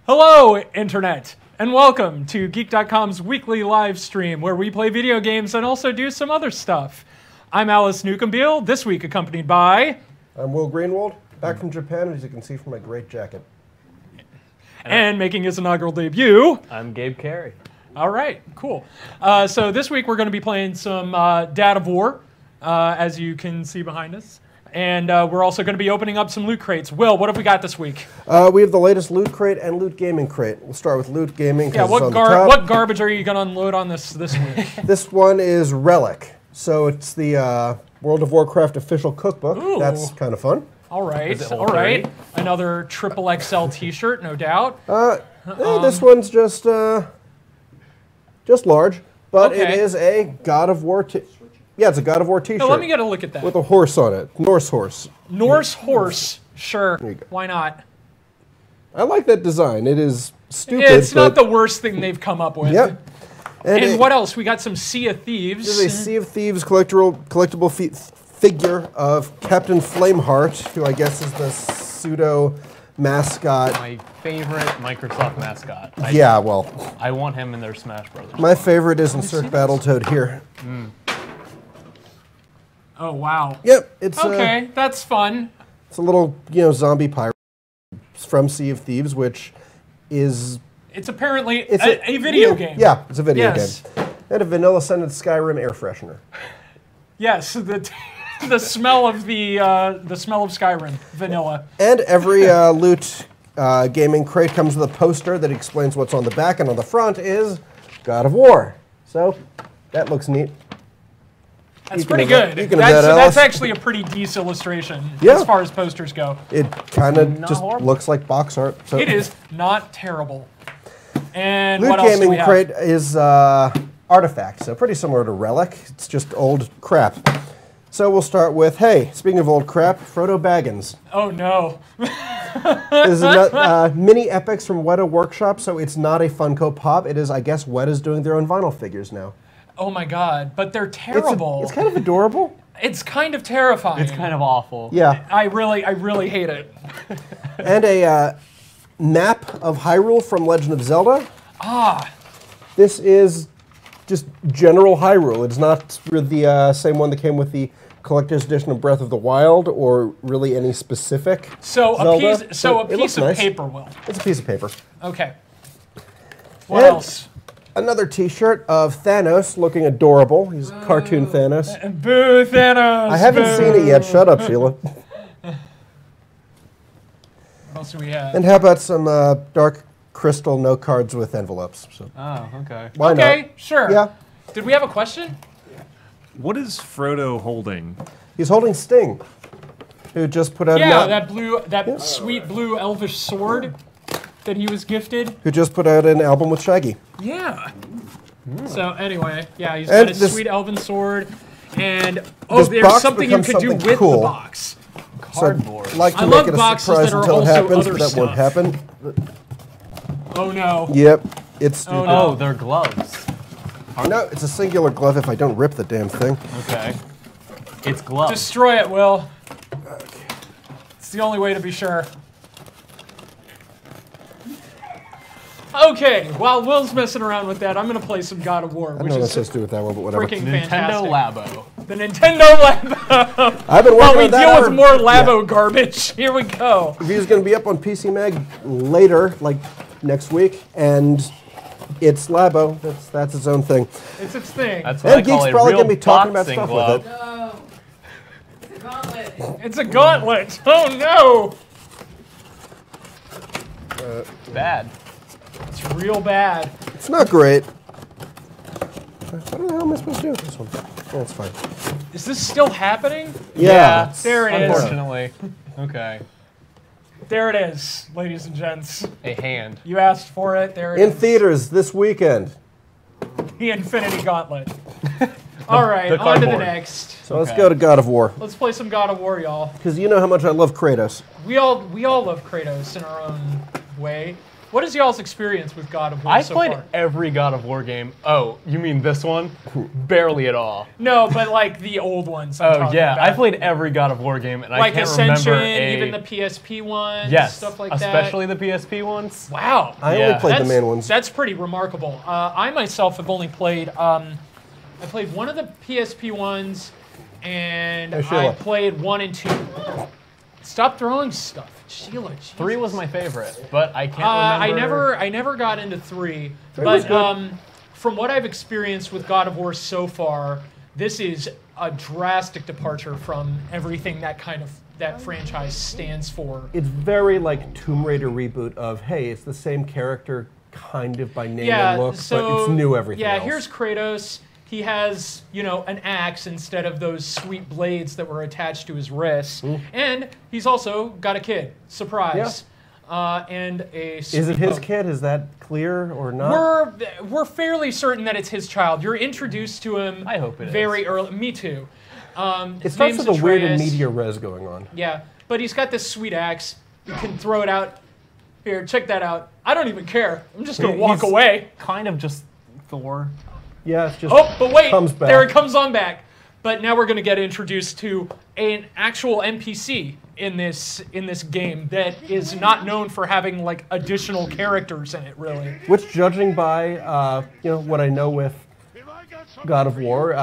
Hello, Internet, and welcome to Geek.com's weekly live stream where we play video games and also do some other stuff. I'm Alice Newcomb-Beale, this week accompanied by... I'm Will Greenwald, back from Japan, as you can see from my great jacket. And making his inaugural debut... I'm Gabe Carey. All right, cool. So this week we're going to be playing some Dad of War, as you can see behind us. And we're also going to be opening up some loot crates. Will, what have we got this week? We have the latest loot crate and loot gaming crate. We'll start with loot gaming. Yeah, what garbage are you going to unload on this week? This one is Relic. So it's the World of Warcraft official cookbook. Ooh. That's kind of fun. All right, all right. Another triple XL T-shirt, no doubt. This one's just large, but Okay. it is a God of War. Yeah, it's a God of War T-shirt. So let me get a look at that. with a horse on it, Norse horse. Norse horse, sure. There you go. Why not? I like that design. It is stupid. It's not the worst thing they've come up with. Yep. And what else? We got some Sea of Thieves. This is a Sea of Thieves collectible figure of Captain Flameheart, who I guess is the pseudo mascot. My favorite Microsoft mascot. Yeah, well, I want him in their Smash Brothers. my favorite is Insert Battletoad here. Oh, wow. Yep, it's Okay, that's fun. it's a little zombie pirate from Sea of Thieves, which is It's apparently it's a video game. Yeah, it's a video Yes. game. And a vanilla scented Skyrim air freshener. Yes, the smell of Skyrim, vanilla. And every loot gaming crate comes with a poster that explains what's on the back, and on the front is God of War. So that looks neat. That's pretty good. You can have that, That's Alice. actually a pretty decent illustration Yeah. as far as posters go. It kind of Not just horrible. looks like box art. So It is not terrible. And Loot what else do we gaming have? crate is Artifact, so pretty similar to Relic. It's just old crap. So we'll start with, hey, speaking of old crap, Frodo Baggins. Oh no. This is a mini epics from Weta Workshop, so it's not a Funko Pop. It is, I guess, Weta's doing their own vinyl figures now. Oh my god, but they're terrible. It's kind of adorable. It's kind of terrifying. It's kind of awful. Yeah. I really hate it. And a map of Hyrule from Legend of Zelda. Ah, This is just general Hyrule. It's not the same one that came with the collector's edition of Breath of the Wild, or really any specific so Zelda, a piece but it looks of nice. paper, Will. It's a piece of paper. Okay. What And else? Another T-shirt of Thanos looking adorable. He's cartoon Thanos. Boo, Thanos. I haven't boo. seen it yet. Shut up, Sheila. What else do we have? And how about some dark crystal note cards with envelopes? So Oh, okay. why okay, not? sure. Yeah. Did we have a question? What is Frodo holding? He's holding Sting, who just put out Yeah, an that sweet blue elvish sword that he was gifted. who just put out an album with Shaggy. Yeah. So anyway, yeah, he's And got a this- sweet elven sword, and This there's box something you becomes could do something with cool. the box. Cardboard. So I'd like to I make love it a boxes surprise that are until it also happens, other but that won't stuff. happen. Oh no. Yep, it's stupid. Oh, no. Oh, they're gloves. No, it's a singular glove if I don't rip the damn thing. Okay. It's gloves. Destroy it, Will. It's the only way to be sure. Okay, while Will's messing around with that, I'm going to play some God of War, I don't which know what is that's supposed to do with that one, but whatever. freaking Nintendo fantastic. Labo. The Nintendo Labo. I've been working While we on that deal with hour. more Labo garbage, here we go. Review's going to be up on PC Mag later, like next week, and it's Labo. That's its own thing. It's its thing. That's what And I call Geek's a probably real going to be talking about boxing stuff glove. with it. No. It's a gauntlet. It's a gauntlet. Oh no. Bad. It's real bad. It's not great. What the hell am I supposed to do with this one? Oh, it's fine. Is this still happening? Yeah. There it is. Unfortunately. Okay. There it is, ladies and gents. A hand. You asked for it. There it In is. theaters this weekend. The Infinity Gauntlet. All right, the on to the cardboard. next. So let's Okay. go to God of War. Let's play some God of War, y'all. Because you know how much I love Kratos. We all love Kratos in our own way. What is y'all's experience with God of War I so played far? every God of War game. Oh, you mean this one? Barely at all. No, but like the old ones. I'm Oh talking yeah, about. I played every God of War game, and I like can't Ascension, remember even the PSP ones, yes, stuff like that. especially the PSP ones. Wow. I Yeah. only played the main ones. That's pretty remarkable. I myself have only played. I played one of the PSP ones, and Hey, Sheila. I played 1 and 2. Stop throwing stuff, Sheila. Jesus. 3 was my favorite, but I can't remember. I never got into 3, was but good. from what I've experienced with God of War so far, this is a drastic departure from everything that franchise stands for. It's very like Tomb Raider reboot of, hey, it's the same character kind of by name and look, but it's new everything Yeah, else. here's Kratos. He has, an axe instead of those sweet blades that were attached to his wrists. And he's also got a kid. Surprise. And a Is it his boat. kid? Is that clear or not? We're fairly certain that it's his child. You're introduced to him I hope it very early. Me too. It His starts name's with a weird and Atreus. media res going on. Yeah, but he's got this sweet axe. You can throw it out. Here, check that out. I don't even care. I'm just going to walk He's away. Kind of just Thor. Yeah, it's just Oh, but wait, comes back. there it comes on back. But now we're going to get introduced to an actual NPC in this game that is not known for having like additional characters in it, really. Which, judging by what I know with God of War,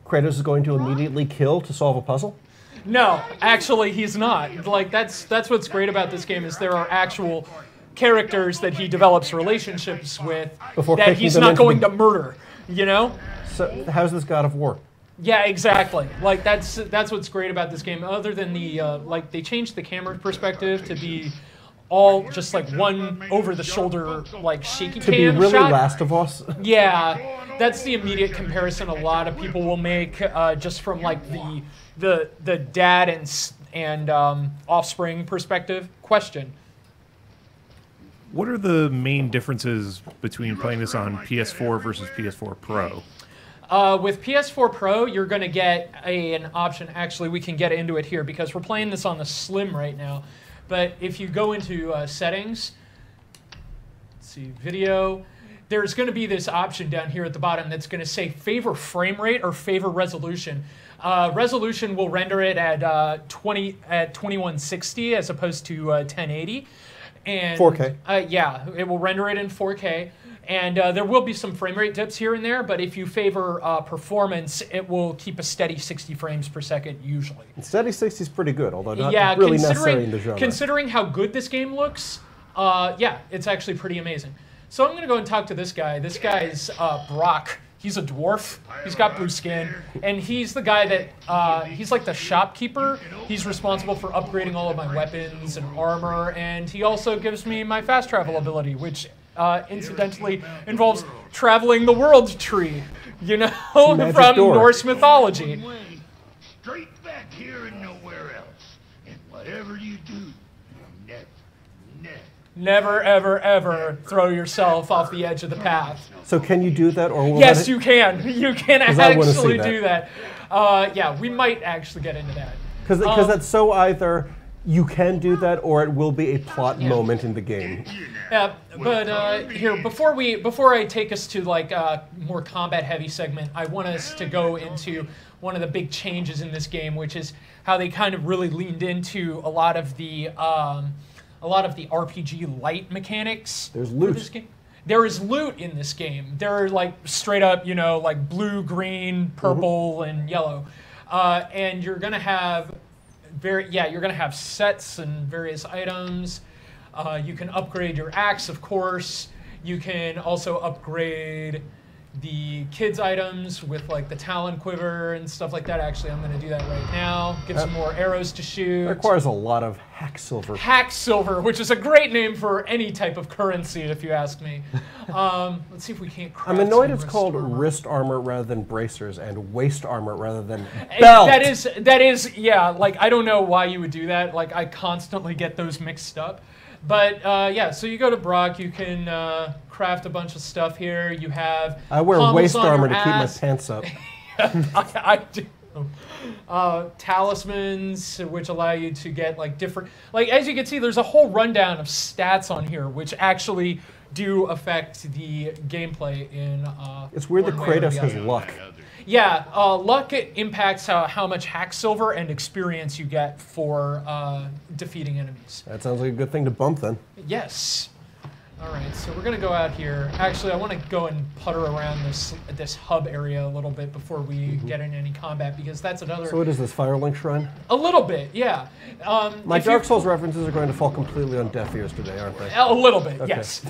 Kratos is going to immediately kill to solve a puzzle. No, actually, he's not. Like that's what's great about this game is there are actual characters that he develops relationships with Before that kicking he's them not into going the- to murder. You know? So how's this God of War? Yeah, exactly. Like that's what's great about this game. Other than the they changed the camera perspective to be all just like one over the shoulder like shaky To be cam really shot. Last of Us. Yeah, that's the immediate comparison a lot of people will make just from like the dad and offspring perspective. Question. What are the main differences between playing this on PS4 versus PS4 Pro? With PS4 Pro, you're going to get an option. Actually, we can get into it here because we're playing this on the Slim right now. But if you go into settings, let's see, video, there's going to be this option down here at the bottom that's going to say favor frame rate or favor resolution. Resolution will render it at 2160 as opposed to 1080. And 4K. Yeah, it will render it in 4K. And there will be some frame rate dips here and there, but if you favor performance, it will keep a steady 60 frames per second usually. Steady 60 is pretty good, although not Yeah, really necessary in the genre. considering how good this game looks, yeah, it's actually pretty amazing. So I'm going to go and talk to this guy. This guy's Brock. He's a dwarf. He's got blue skin, and he's the guy that he's like the shopkeeper. He's responsible for upgrading all of my weapons and armor, and he also gives me my fast travel ability, which incidentally involves traveling the world tree, you know, magic from door. Norse mythology. Way, straight back here and nowhere else. And whatever you do, never, Never, ever, ever throw yourself off the edge of the path. So can you do that, or will Yes, that you can. You can 'Cause I wanna see actually that. do that. Yeah, we might actually get into that. Because that's so either you can do that, or it will be a plot moment in the game. Yeah, but here before I take us to like a more combat heavy segment, I want us to go into one of the big changes in this game, which is how they kind of really leaned into a lot of the RPG light mechanics. There's for loot. this game. There is loot in this game. There are like straight up, you know, like blue, green, purple, and yellow, and you're gonna have you're gonna have sets and various items. You can upgrade your axe, of course. You can also upgrade the kids' items with like the Talon Quiver and stuff like that. Actually, I'm going to do that right now. Get some more arrows to shoot. It requires a lot of hack silver. Hack silver, which is a great name for any type of currency, if you ask me. Let's see if we can't craft I'm annoyed some it's called armor. wrist armor rather than bracers, and waist armor rather than belt. That is, yeah, like, I don't know why you would do that. Like, I constantly get those mixed up. But, yeah, so you go to Brock, you can craft a bunch of stuff here. You have I wear pommels waist on your armor to keep my ass. pants up. I do. Talismans, which allow you to get like different, like as you can see, there's a whole rundown of stats on here, which actually do affect the gameplay in. It's weird that one way or Kratos the has other. luck. Yeah, luck impacts how much hack silver and experience you get for defeating enemies. That sounds like a good thing to bump then. Yes. All right, so we're gonna go out here. Actually, I want to go and putter around this hub area a little bit before we get into any combat, because that's another. So what is this, Firelink Shrine? A little bit, yeah. My if Dark you- Souls references are going to fall completely on deaf ears today, aren't they? A little bit, Okay. yes.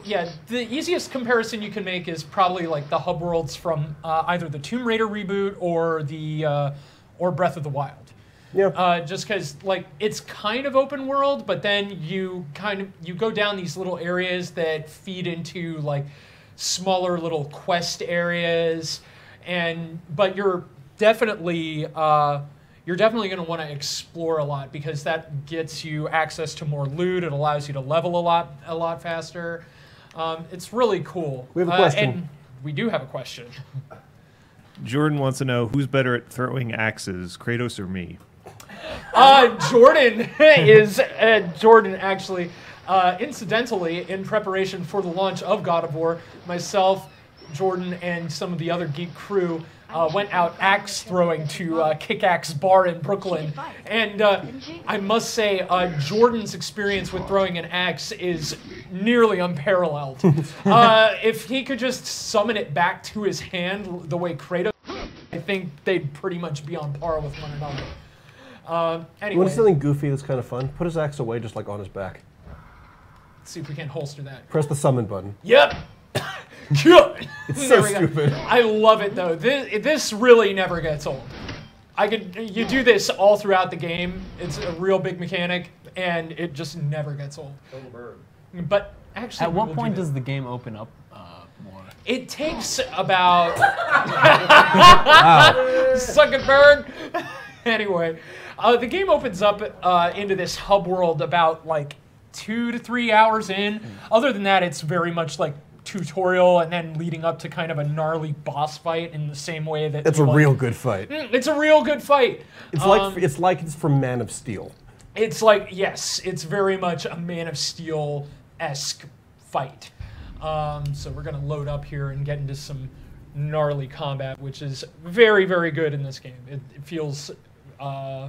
Yeah, the easiest comparison you can make is probably like the hub worlds from either the Tomb Raider reboot or the or Breath of the Wild. Yeah. Just because like it's kind of open world, but then you go down these little areas that feed into like smaller little quest areas, but you're definitely going to want to explore a lot, because that gets you access to more loot. It allows you to level a lot faster. It's really cool. We have a question. And we do have a question. Jordan wants to know who's better at throwing axes, Kratos or me? Jordan is Jordan actually. Incidentally, in preparation for the launch of God of War, myself, Jordan, and some of the other Geek crew went out axe throwing to Kick Axe Bar in Brooklyn, and I must say, Jordan's experience with throwing an axe is nearly unparalleled. If he could just summon it back to his hand the way Kratos, I think they'd pretty much be on par with one another. You Anyway, want something goofy that's kind of fun? Put his axe away just like on his back. let's see if we can holster that. Press the summon button. Yep. It's There so we go. stupid. I love it though. This really never gets old. You do this all throughout the game. It's a real big mechanic, and it just never gets old. But actually, At we what will do point that. does the game open up more? It takes about Zuckerberg. Anyway, the game opens up into this hub world about like 2 to 3 hours in. Other than that, it's very much like tutorial and then leading up to kind of a gnarly boss fight in the same way that It's a real good fight. It's a real good fight. It's like it's from Man of Steel. It's like, yes, it's very much a Man of Steel-esque fight. So we're going to load up here and get into some gnarly combat, which is very, very good in this game. It feels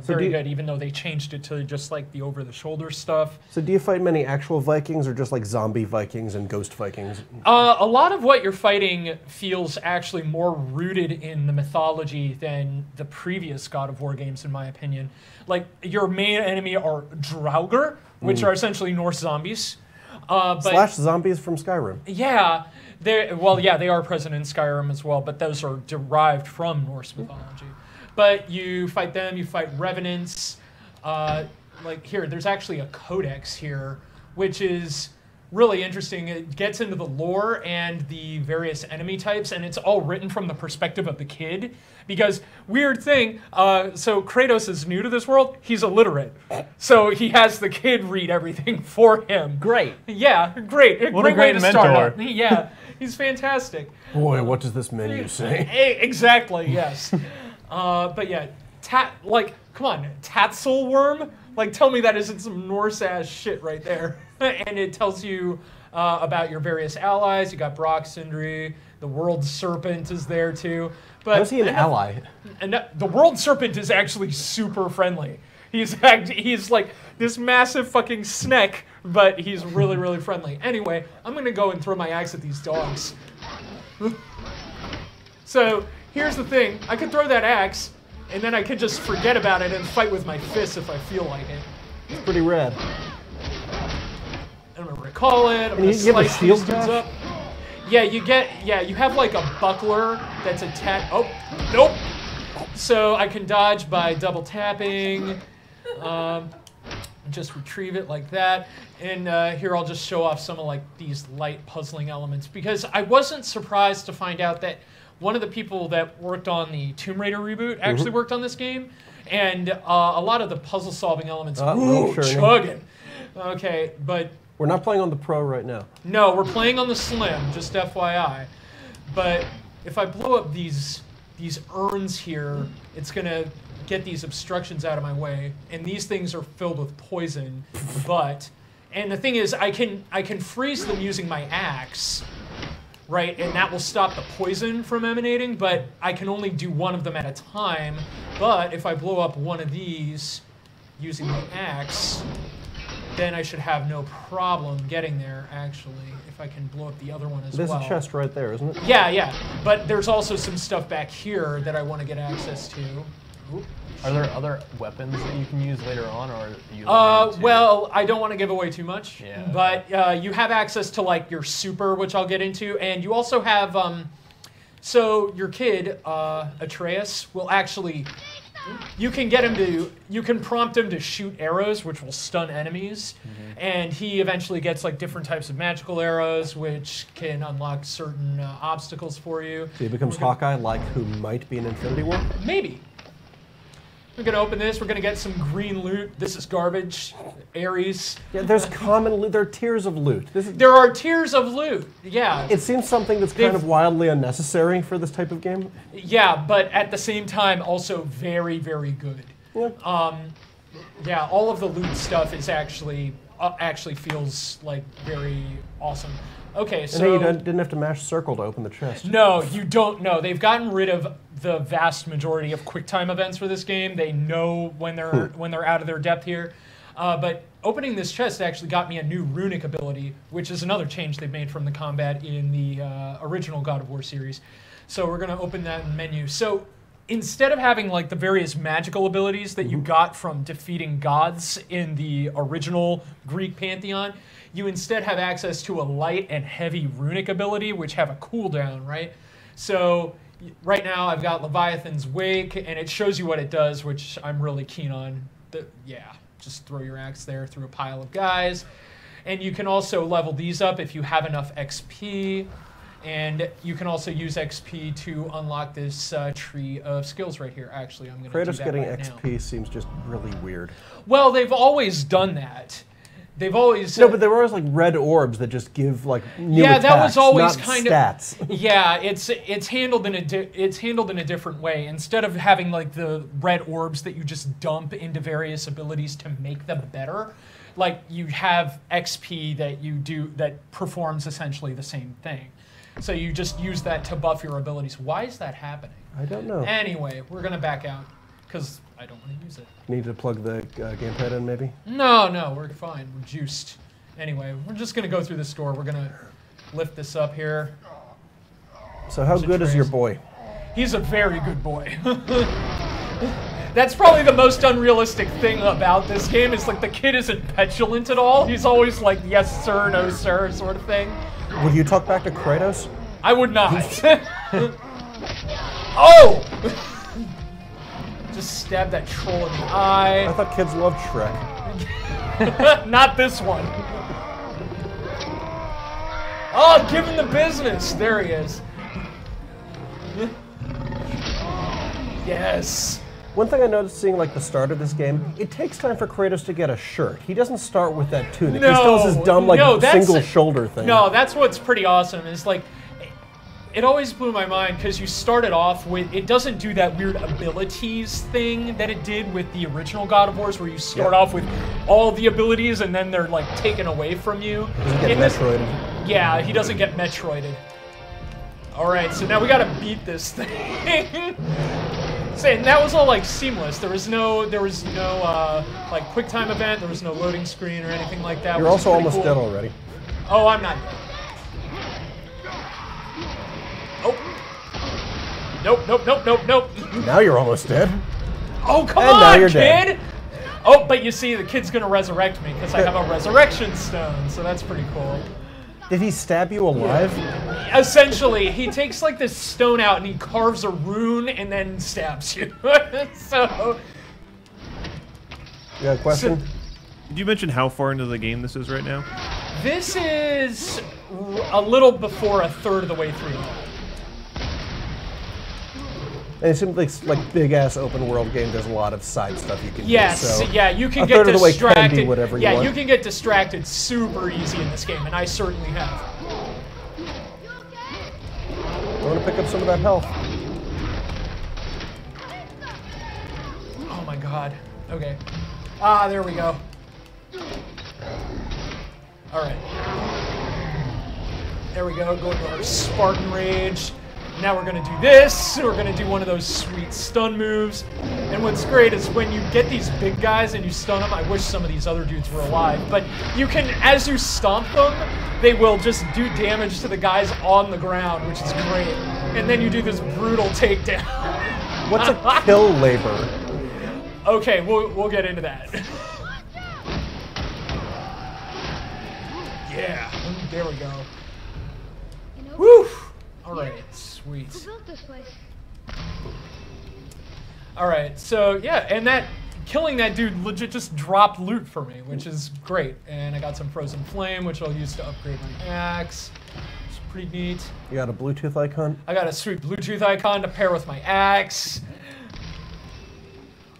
very good, even though they changed it to just like the over-the-shoulder stuff. So do you fight many actual Vikings or just like zombie Vikings and ghost Vikings? A lot of what you're fighting feels actually more rooted in the mythology than the previous God of War games, in my opinion. Like, your main enemy are Draugr, which are essentially Norse zombies. Slash zombies from Skyrim. Yeah, they are present in Skyrim as well, but those are derived from Norse mythology. But you fight them, you fight revenants. Like here, there's actually a codex here, which is really interesting. It gets into the lore and the various enemy types, and it's all written from the perspective of the kid. Because, weird thing, so Kratos is new to this world, he's illiterate. So he has the kid read everything for him. Great. Yeah, great. What a great way great to start mentor. out. Yeah, he's fantastic. Boy, what does this menu say? Exactly, yes. But yeah, come on, Tatzel worm? Like, tell me that isn't some Norse-ass shit right there. And it tells you about your various allies. You got Brock Sindri, the World Serpent is there too. But How is he an ally? And the World Serpent is actually super friendly. He's like this massive fucking snack, but he's really, really friendly. Anyway, I'm gonna go and throw my axe at these dogs. So here's the thing: I could throw that axe, and then I could just forget about it and fight with my fists if I feel like it. It's pretty rad. I'm gonna recall it. I'm gonna you have a slice shield these dudes dash? up. Yeah, you have like a buckler that's attached. Oh, nope. So I can dodge by double tapping. Just retrieve it like that. And here I'll just show off some of like these light puzzling elements, because I wasn't surprised to find out that one of the people that worked on the Tomb Raider reboot actually worked on this game, and a lot of the puzzle solving elements. Ooh, sure. chugging. Okay, but We're not playing on the Pro right now. no, we're playing on the Slim, just FYI. But if I blow up these these urns here. It's going to get these obstructions out of my way. And these things are filled with poison. And the thing is, I can freeze them using my axe, right? And that will stop the poison from emanating, but I can only do one of them at a time. But if I blow up one of these using the axe, then I should have no problem getting there, actually, if I can blow up the other one as well. There's a chest right there, isn't it? Yeah, yeah. But there's also some stuff back here that I want to get access to. Oop. Are there other weapons that you can use later on, or you? Well, I don't want to give away too much. Yeah. But you have access to like your super, which I'll get into, and you also have. So your kid, Atreus, will actually. You can get him to. You can prompt him to shoot arrows, which will stun enemies, and he eventually gets like different types of magical arrows, which can unlock certain obstacles for you. So he becomes Hawkeye, like who might be in Infinity War. Maybe. We're going to open this. We're going to get some green loot. This is garbage. Ares. Yeah, there's common loot. There are tiers of loot. There are tiers of loot. Yeah. It seems something that's kind of wildly unnecessary for this type of game. Yeah, but at the same time, also very, very good. Yeah. Yeah, all of the loot stuff is actually feels like very awesome. Okay, so And hey, you didn't have to mash circle to open the chest. no, you don't know. They've gotten rid of the vast majority of QuickTime events for this game. They know when they're out of their depth here. But opening this chest actually got me a new runic ability, which is another change they've made from the combat in the original God of War series. So we're going to open that in menu. So instead of having like the various magical abilities that you got from defeating gods in the original Greek pantheon, you instead have access to a light and heavy runic ability, which have a cooldown, right? So right now I've got Leviathan's Wake, and it shows you what it does, which I'm really keen on. Yeah, just throw your axe there through a pile of guys. And you can also level these up if you have enough XP. And you can also use XP to unlock this tree of skills right here. Actually, I'm going to do that Kratos getting right XP now. seems just really weird. Well, they've always done that. They've always No, but there were always like red orbs that just give like new yeah, attacks, that was always not kind stats. of yeah. It's handled in a different way. Instead of having like the red orbs that you just dump into various abilities to make them better, like you have XP that you do that performs essentially the same thing. So you just use that to buff your abilities. Why is that happening? I don't know. Anyway, we're gonna back out because I don't want to use it. Need to plug the gamepad in, maybe? No, we're fine. We're juiced. Anyway, we're just going to go through this door. We're going to lift this up here. So how good is your boy? He's a very good boy. That's probably the most unrealistic thing about this game is like the kid isn't petulant at all. He's always like, yes sir, no sir, sort of thing. Would you talk back to Kratos? I would not. Oh! Just stab that troll in the eye. I thought kids loved Shrek. Not this one. Oh, give him the business. There he is. Yes. One thing I noticed seeing like the start of this game, it takes time for Kratos to get a shirt. He doesn't start with that tunic. He still has his dumb like single shoulder thing. No, that's what's pretty awesome. Is like, it always blew my mind because you started off with, it doesn't do that weird abilities thing that it did with the original God of Wars where you start off with all the abilities and then they're like taken away from you. Doesn't get Metroided. Yeah, he doesn't get Metroided. Alright, so now we gotta beat this thing. And that was all like seamless. There was no like QuickTime event, there was no loading screen or anything like that. You're also almost dead already. Oh, I'm not dead. Nope. Now you're almost dead. Oh, come And now on, you're kid! dead. Oh, but you see, the kid's gonna resurrect me because I have a resurrection stone, so that's pretty cool. Did he stab you alive? Essentially, he takes like this stone out and he carves a rune and then stabs you. So. You got a question? Did you mention how far into the game this is right now? This is a little before a third of the way through. And it seems like big ass open world game. There's a lot of side stuff you can do. Yes, So yeah, you can a get third of the way can distracted. be whatever you yeah, want. you can get distracted super easy in this game, and I certainly have. I want to pick up some of that health. God. Okay. Ah, there we go. All right. There we go. Go into our Spartan Rage. Now we're going to do this. We're going to do one of those sweet stun moves. And what's great is when you get these big guys and you stun them, I wish some of these other dudes were alive, but you can, as you stomp them, they will just do damage to the guys on the ground, which is great. And then you do this brutal takedown. What's a kill labor? Okay, we'll get into that. Yeah, there we go. Woo! All right, sweet. Who built this place? All right, so yeah, and that killing that dude legit just dropped loot for me, which is great. And I got some frozen flame, which I'll use to upgrade my axe. It's pretty neat. You got a Bluetooth icon? I got a sweet Bluetooth icon to pair with my axe.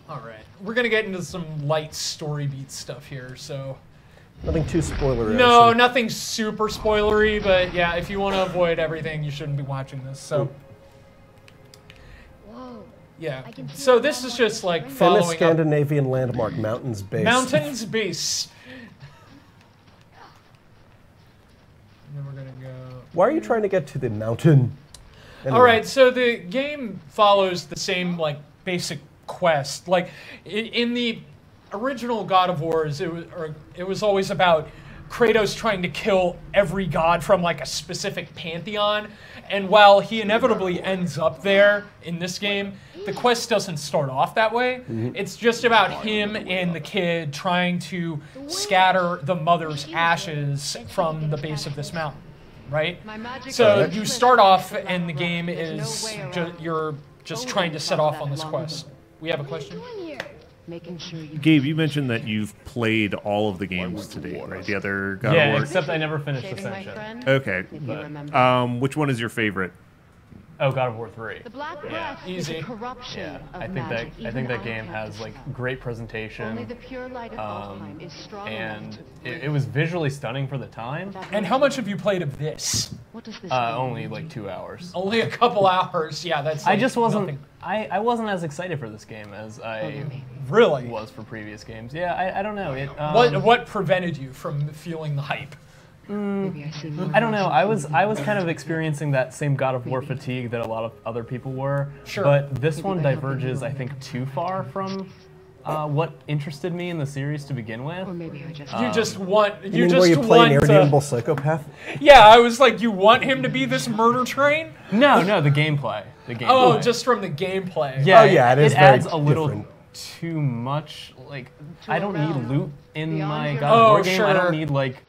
All right, we're gonna get into some light story beat stuff here, so. Nothing too spoilery. No, nothing super spoilery, but yeah, if you want to avoid everything, you shouldn't be watching this. So, Whoa. yeah. I can see So the this is landmark just like behind following Famous up Scandinavian landmark, Mountains Base. Mountains Base. And then we're gonna go. Why are you trying to get to the mountain? Anyway. All right, so the game follows the same like basic quest. Like in the original God of Wars, it was always about Kratos trying to kill every god from like a specific pantheon. And while he inevitably ends up there in this game, the quest doesn't start off that way. It's just about him and the kid trying to scatter the mother's ashes from the base of this mountain, right? So you start off and the game is you're just trying to set off on this quest. We have a question? Making sure you Gabe, you mentioned that you've played all of the games to date, right? The other God Yeah, of War. except I never finished shaving my Ascension. friend. Okay. If you remember. Which one is your favorite? Oh, God of War 3. The Black Yeah. Breath is Easy. a corruption Yeah, of I think magic. that Even game can't has destroy. like great presentation. Only the pure light of Alfheim is strong And enough to it was visually stunning for the time. And how much have you played of this? What does this Only mean? like 2 hours. Only a couple hours. Yeah, that's. I like just wasn't. nothing. I wasn't as excited for this game as I Really. was for previous games. Yeah, I don't know. It. What prevented you from feeling the hype? Maybe I see more I don't know. I was kind of experiencing that same God of War fatigue that a lot of other people were. Sure. But this one diverges, I think, too far from what interested me in the series to begin with. Or maybe I just You just want. You You mean just where you play an want. irredeemable psychopath? Yeah, I was like, you want him to be this murder train? No, the gameplay. The gameplay. Oh, just from the gameplay. Yeah, Oh, yeah, it is very adds a little different. too much. Like, I don't realm need loot in beyond my your God of Oh, War game. I sure. don't need like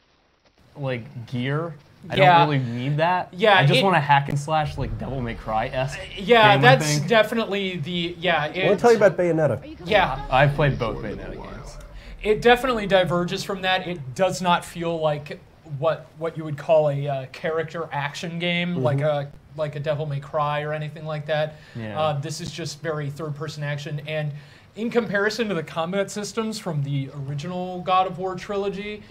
gear. I Yeah. don't really need that. Yeah, I just it- want a hack and slash like Devil May Cry-esque. Yeah, game, I that's think. definitely the. Yeah. I want to tell you about Bayonetta. Yeah, I've played both Bayonetta games. it definitely diverges from that. It does not feel like what you would call a character action game, like a Devil May Cry or anything like that. Yeah. This is just very third-person action, and in comparison to the combat systems from the original God of War trilogy,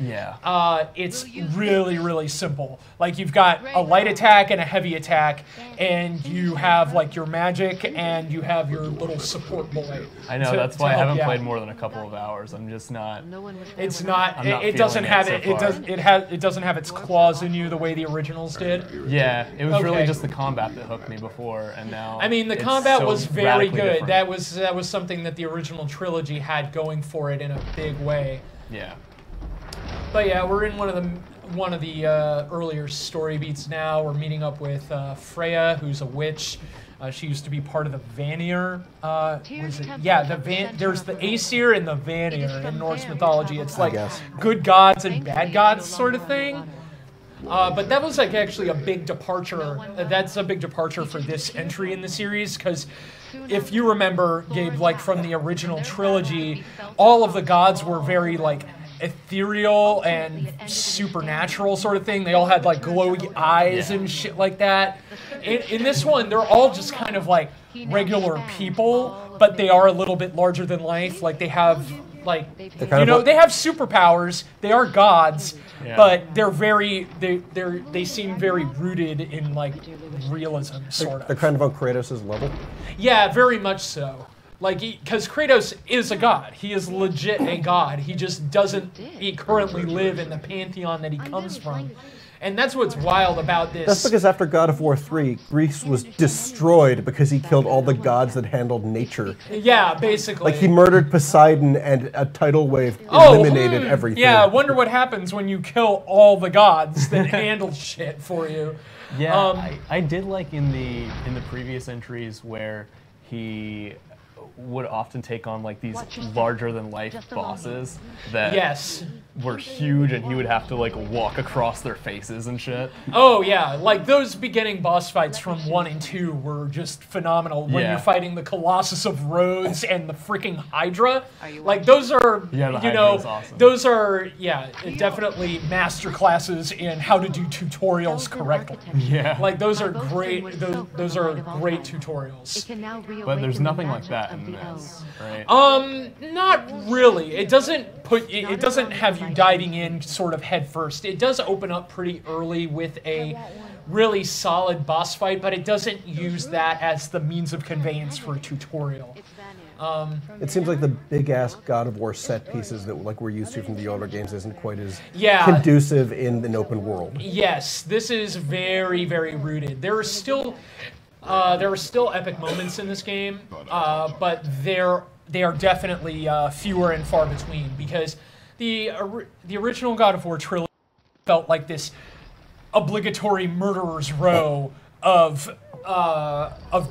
it's really, really simple. Like you've got a light attack and a heavy attack, and you have like your magic and you have your little support boy. I know, to- that's to why I help haven't you out. played more than a couple of hours. I'm just not. no one was there It's when not. I'm not It doesn't feeling have it it. so It far. does. It doesn't have its claws in you the way the originals did. Yeah, it was really Okay. just the combat that hooked me before, and now. I mean, the it's combat so was very radically good. different. That was something that the original trilogy had going for it in a big way. Yeah. But yeah, we're in one of the earlier story beats now. We're meeting up with Freya, who's a witch. She used to be part of the Vanir. What is it? Yeah, there's the Aesir and the Vanir in Norse mythology. It's like guess. good gods and bad gods sort of thing. But that was like actually a big departure. That's a big departure for this entry in the series because if you remember, Gabe, like from the original trilogy, all of the gods were very like ethereal and supernatural sort of thing. They all had like glowy eyes and shit like that. In this one, they're all just kind of like regular people, but they are a little bit larger than life. Like they have like they have superpowers. They are gods, but they're they seem very rooted in like realism, sort They're of. kind of on Kratos' level. Yeah, very much so. Like, because Kratos is a god. He is legit a god. He just doesn't currently live in the pantheon that he comes from. And that's what's wild about this. That's because after God of War 3, Greece was destroyed because he killed all the gods that handled nature. Yeah, basically. Like, he murdered Poseidon, and a tidal wave eliminated everything. Yeah, I wonder what happens when you kill all the gods that handle shit for you. Yeah, I did like in the previous entries where he would often take on like these larger than life bosses that were huge, and he would have to like walk across their faces and shit. Oh yeah, like those beginning boss fights from 1 and 2 were just phenomenal. When you're fighting the Colossus of Rhodes and the freaking Hydra, like those are, you know, awesome. those are definitely master classes in how to do tutorials correctly. Yeah, like those are great. Those are great tutorials. But there's nothing like that in this, right? Not really. It doesn't it doesn't have you diving in sort of head first. It does open up pretty early with a really solid boss fight, but it doesn't use that as the means of conveyance for a tutorial. It seems like the big-ass God of War set pieces that like we're used to from the older games isn't quite as conducive in an open world. Yes, this is very, very rooted. There are still epic moments in this game, but they are definitely fewer and far between, because the original God of War trilogy felt like this obligatory murderer's row of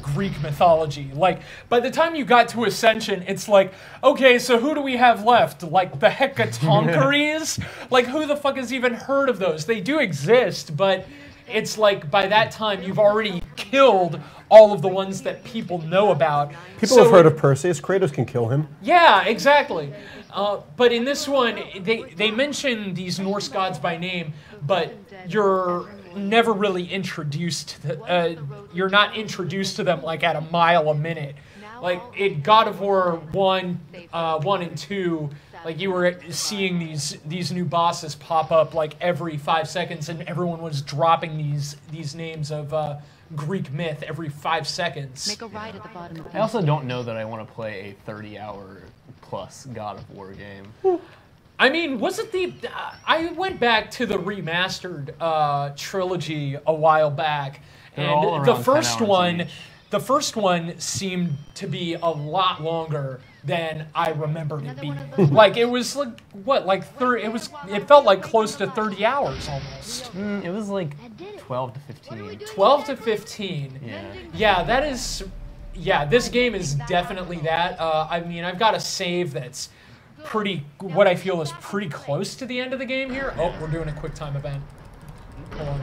Greek mythology. Like, by the time you got to Ascension, it's like, okay, so who do we have left? Like, the Hecatoncheires? Like, who the fuck has even heard of those? They do exist, but it's like, by that time, you've already killed all of the ones that people know about. People have heard of Perseus. Kratos can kill him. Yeah, exactly. But in this one, they mention these Norse gods by name, but you're never really introduced to you're not introduced to them like at a mile a minute. Like in God of War 1 and 2, like you were seeing these new bosses pop up like every 5 seconds, and everyone was dropping these names of Greek myth every 5 seconds. Make a right at the bottom of the I also don't know that I want to play a 30-hour plus God of War game. I mean, wasn't I went back to the remastered trilogy a while back, and the first one seemed to be a lot longer than I remembered it being. Like it was like what, like 30? It felt like close to 30 hours almost. It was like 12 to 15. 12 to 15. Yeah. Yeah, that is. Yeah, this game is definitely that. I mean, I've got a save that's what I feel is pretty close to the end of the game here. Oh, we're doing a quick time event. Hold on.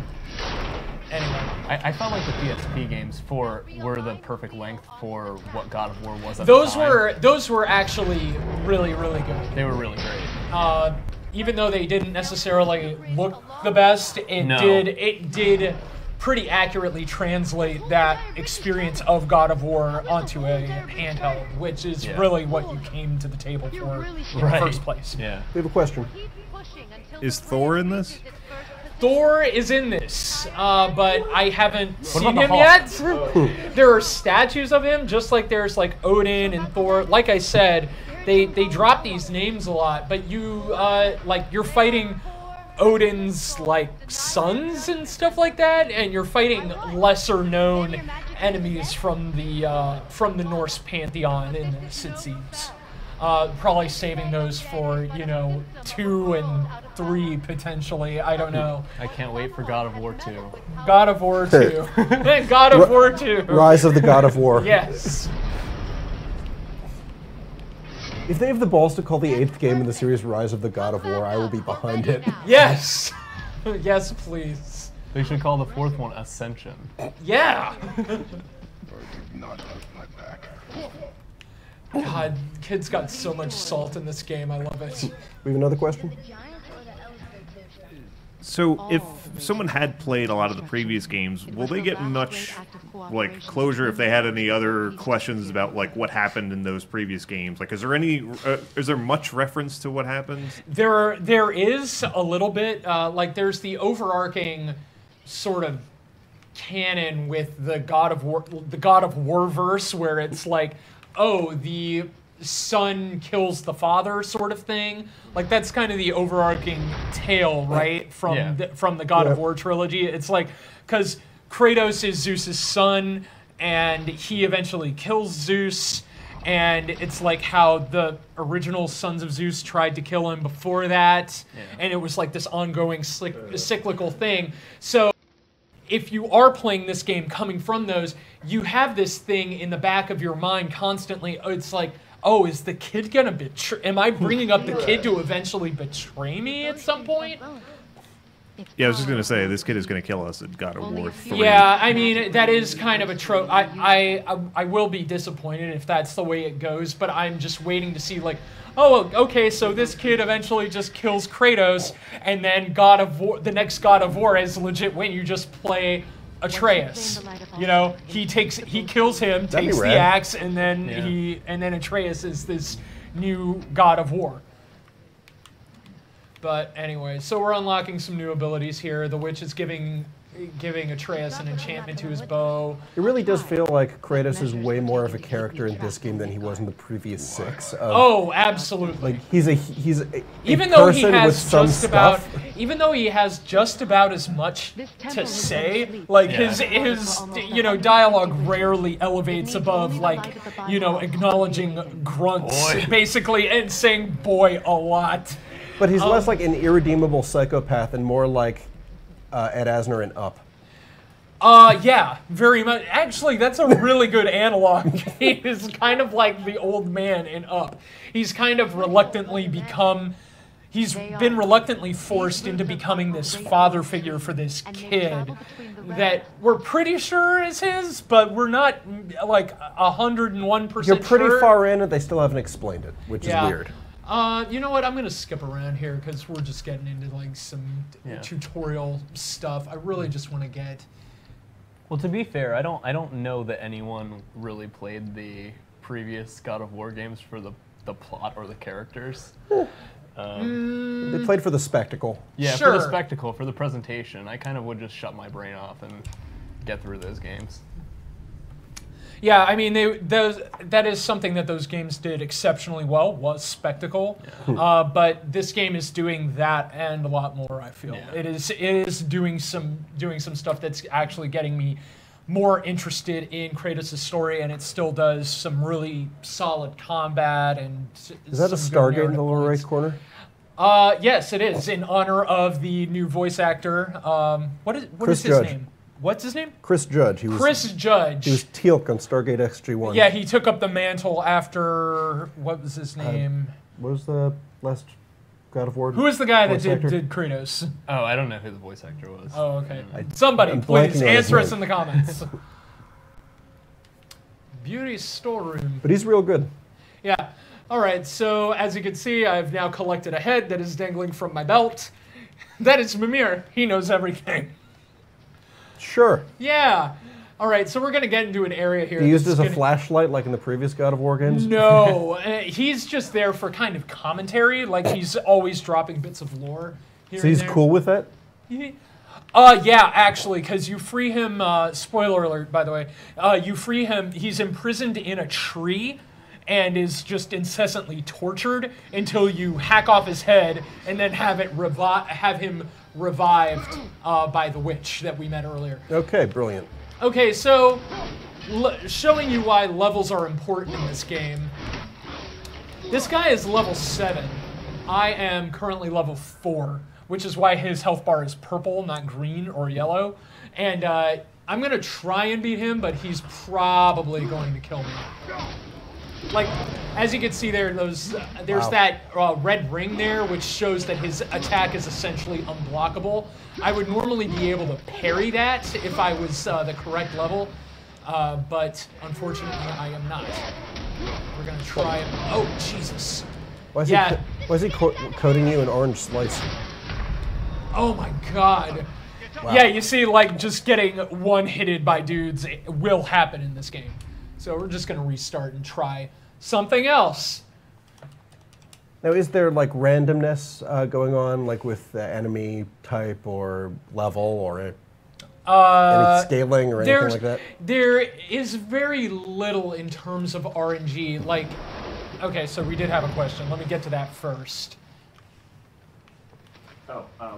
Anyway. I felt like the PSP games were the perfect length for what God of War was at the time. Those were actually really, really good. They were really great. Even though they didn't necessarily look the best, it did pretty accurately translate that experience of God of War onto a handheld, which is really what you came to the table for in the first place. Yeah. We have a question. Is Thor in this? Thor is in this, but I haven't seen him yet. There are statues of him, just like there's like Odin and Thor. Like I said, they drop these names a lot, but you're fighting Odin's like sons and stuff like that, and you're fighting lesser known enemies from the Norse pantheon in this, it seems. Probably saving those for 2 and 3 potentially. I don't know. I can't wait for God of War 2. God of War 2. God of War 2. Rise of the God of War. Yes. If they have the balls to call the 8th game in the series Rise of the God of War, I will be behind it. Yes. Yes, please. They should call the 4th one Ascension. Yeah. God, kids got so much salt in this game. I love it. We have another question? So, if someone had played a lot of the previous games, will they get much, like, closure if they had any other questions about, like, what happened in those previous games? Like, is there much reference to what happened? There is a little bit. Like, there's the overarching sort of canon with the God of War verse, where it's like oh, the son kills the father sort of thing. Like that's kind of the overarching tale, right? From the God of War trilogy. It's like, because Kratos is Zeus's son, and he eventually kills Zeus, and it's like how the original sons of Zeus tried to kill him before that, and it was like this ongoing cyclical thing. So if you are playing this game coming from those, you have this thing in the back of your mind constantly. It's like, oh, is the kid gonna betray? Am I bringing up the kid to eventually betray me at some point? Yeah, I was just gonna say this kid is gonna kill us at God of War 3. Yeah, I mean that is kind of a trope. I will be disappointed if that's the way it goes, but I'm just waiting to see like, oh, okay, so this kid eventually just kills Kratos, and then God of War, the next God of War is legit when you just play Atreus. You know, he kills him, takes the axe, and then Atreus is this new God of War. But anyway, so we're unlocking some new abilities here. The witch is giving Atreus an enchantment to his bow. It really does feel like Kratos is way more of a character in this game than he was in the previous 6. Oh, absolutely. Like he's a even though he person has with some just about stuff. even though he has just about as much to say, like his dialogue rarely elevates above like acknowledging grunts basically and saying boy a lot. But he's less like an irredeemable psychopath and more like Ed Asner in Up. Yeah, very much. Actually, that's a really good analog. He is kind of like the old man in Up. He's kind of he's been reluctantly forced into becoming this father figure for this kid that we're pretty sure is his, but we're not like 101% sure. You're pretty far in and they still haven't explained it, which is weird. You know what? I'm gonna skip around here because we're just getting into like some tutorial stuff. I really just want to get. Well, to be fair, I don't know that anyone really played the previous God of War games for the plot or the characters. They played for the spectacle. Yeah, sure. for the spectacle, for the presentation. I kind of would just shut my brain off and get through those games. Yeah, I mean, that is something that those games did exceptionally well, was spectacle. Yeah. But this game is doing that and a lot more, I feel. Yeah. It is doing some stuff that's actually getting me more interested in Kratos' story, and it still does some really solid combat and. Is that a Stargate in the lower right corner? Yes, it is, in honor of the new voice actor. What is his name? What's his name? Chris Judge. Chris Judge. He was Teal'c on Stargate XG-1. Yeah, he took up the mantle after, what was his name? What was the last God of War? Who was the guy that did Kratos? Oh, I don't know who the voice actor was. Oh, okay. Somebody, please answer us in the comments. Beauty storeroom. But he's real good. Yeah. All right, so as you can see, I've now collected a head that is dangling from my belt. That is Mimir. He knows everything. Sure. Yeah. All right, so we're going to get into an area here. He used as a flashlight like in the previous God of War games? No. He's just there for kind of commentary. Like, he's always dropping bits of lore here. So he's cool with that? Yeah, actually, because you free him, spoiler alert, by the way, you free him, he's imprisoned in a tree and is just incessantly tortured until you hack off his head and then have him revived by the witch that we met earlier. Okay, brilliant. Okay, so showing you why levels are important in this game. This guy is level 7. I am currently level 4, which is why his health bar is purple, not green or yellow. And I'm going to try and beat him, but he's probably going to kill me. Like, as you can see there, there's that red ring there, which shows that his attack is essentially unblockable. I would normally be able to parry that if I was the correct level, but unfortunately I am not. We're going to try it. Oh, Jesus. Why is he coating you in orange slice? Oh my God. Wow. Yeah, you see, like, just getting one-hitted by dudes will happen in this game. So we're just going to restart and try something else. Now, is there, like, randomness going on, like, with the enemy type or level or... Any scaling or anything like that? There is very little in terms of RNG. Like, okay, so we did have a question. Let me get to that first.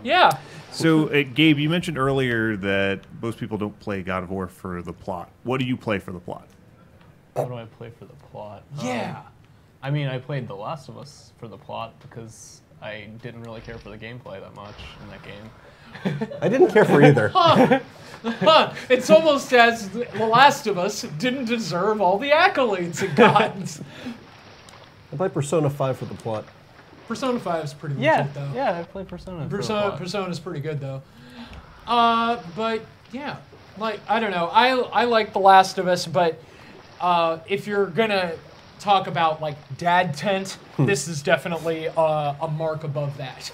Yeah. So, Gabe, you mentioned earlier that most people don't play God of War for the plot. What do you play for the plot? What do I play for the plot? Yeah. I mean, I played The Last of Us for the plot because I didn't really care for the gameplay that much in that game. I didn't care for either. Huh. It's almost as The Last of Us didn't deserve all the accolades it got. I played Persona 5 for the plot. Persona 5 is pretty legit, though. Yeah, I played Persona. For the plot. Persona's pretty good, though. But, yeah. Like, I don't know. I like The Last of Us, but if you're going to talk about, like, dad tent, this is definitely a mark above that.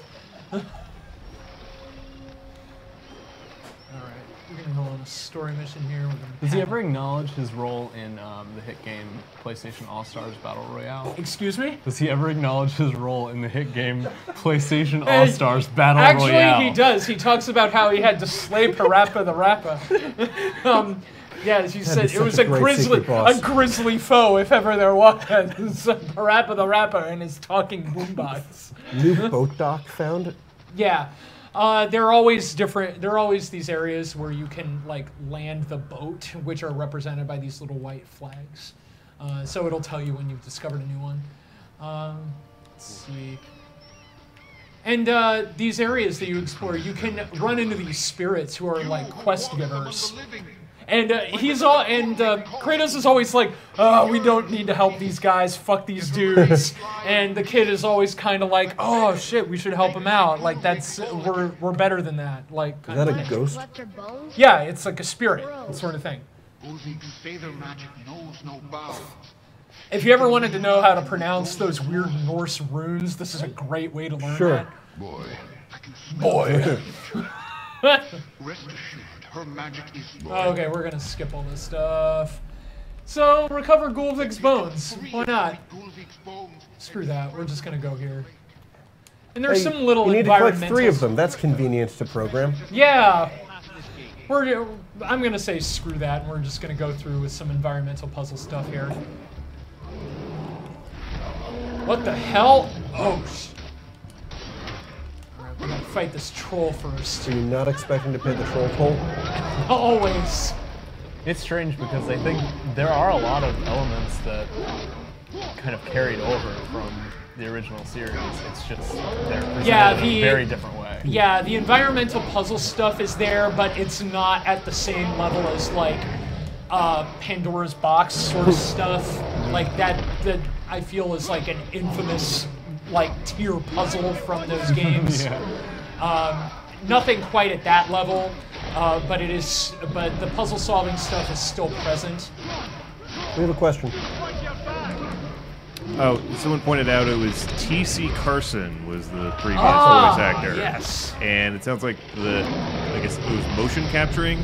We're gonna go on a story mission here. Does he ever acknowledge his role in the hit game PlayStation All-Stars Battle Royale? Excuse me? Does he ever acknowledge his role in the hit game PlayStation All-Stars Battle Royale? Actually, he does. He talks about how he had to slay Parappa the Rapper. Yeah, he said it was a grisly foe, if ever there was. Parappa the Rapper and his talking boombox. New boat dock found? Yeah. There are always these areas where you can like land the boat, which are represented by these little white flags. So it'll tell you when you've discovered a new one. Let's see. And these areas that you explore, you can run into these spirits who are like quest givers. And Kratos is always like, oh, we don't need to help these guys, fuck these dudes. And the kid is always kind of like, oh shit, we should help him out. Like we're better than that. Like, is that a ghost? Yeah, it's like a spirit, sort of thing. If you ever wanted to know how to pronounce those weird Norse runes, this is a great way to learn that. Boy. Her magic is okay, we're gonna skip all this stuff. So, recover Gulvik's bones. Why not? Screw that, we're just gonna go here. And there's some little you need to collect 3 of environmentals. them. That's convenient to program. Yeah. I'm gonna say screw that, and we're just gonna go through with some environmental puzzle stuff here. What the hell? Oh, we're gonna fight this troll first. So you're not expecting to pay the troll toll? Always. It's strange because I think there are a lot of elements that kind of carried over from the original series. It's just they're presented in a very different way. Yeah, the environmental puzzle stuff is there, but it's not at the same level as like Pandora's box sort of stuff. Like that I feel is like an infamous like tier puzzle from those games. Nothing quite at that level, but the puzzle solving stuff is still present. We have a question. Oh, someone pointed out it was T.C. Carson was the previous voice actor. Yes. And it sounds like I guess it was motion capturing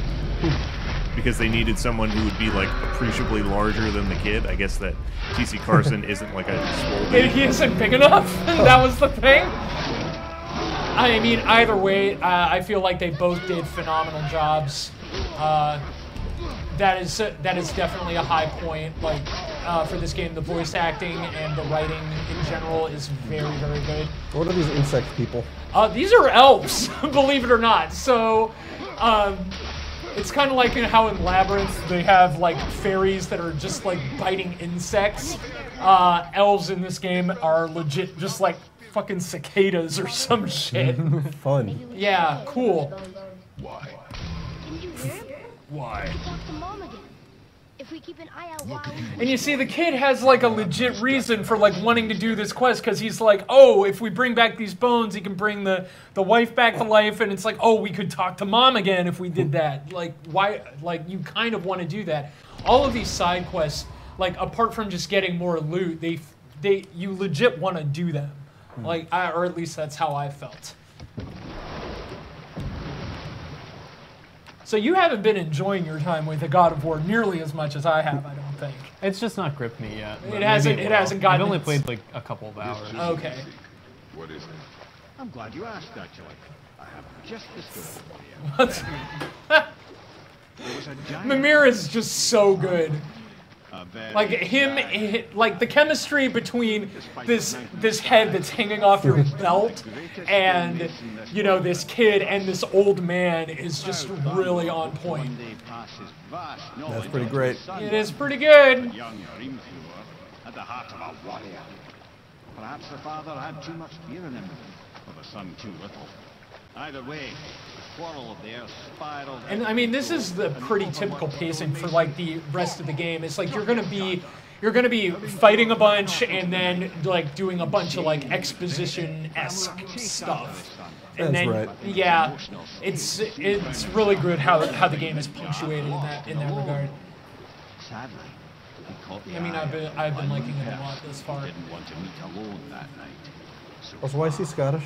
because they needed someone who would be like appreciably larger than the kid. I guess that T.C. Carson isn't like a swole dude. He isn't big enough? That was the thing? I mean, either way, I feel like they both did phenomenal jobs. That is definitely a high point. Like for this game, the voice acting and the writing in general is very, very good. What are these insect people? These are elves, believe it or not. So it's kind of like how in Labyrinth they have like fairies that are just like biting insects. Elves in this game are legit just like fucking cicadas or some shit. Fun. Yeah, cool. Why? Why? If we keep an eye out, And you see, the kid has like a legit reason for like wanting to do this quest because he's like, oh, if we bring back these bones, he can bring the wife back to life, and it's like, oh, we could talk to mom again if we did that. Like, why? Like, you kind of want to do that. All of these side quests, like, apart from just getting more loot, you legit want to do them. Like, or at least that's how I felt. So you haven't been enjoying your time with the God of War nearly as much as I have, I don't think. It's just not gripped me yet. It hasn't gotten. I've only played like a couple of hours. Okay. What is it? I'm glad you asked, actually. I have just the story for you. What? Mimir is just so good. Like like the chemistry between this head that's hanging off your belt and this kid and this old man is just really on point. That's pretty great. It is pretty good. At the heart of a warrior. Perhaps the father had too much fear in him, or the son too little. Either way, the quarrel of theirs spiraled. And I mean, this is the pretty typical pacing for like the rest of the game. It's like you're gonna be fighting a bunch and then like doing a bunch of like exposition-esque stuff. And That's then right. yeah, it's really good how the game is punctuated in that regard. Sadly, he caught the I mean, I've been liking it a lot this far. didn't want to meet alone that night. Also, why is he Scottish?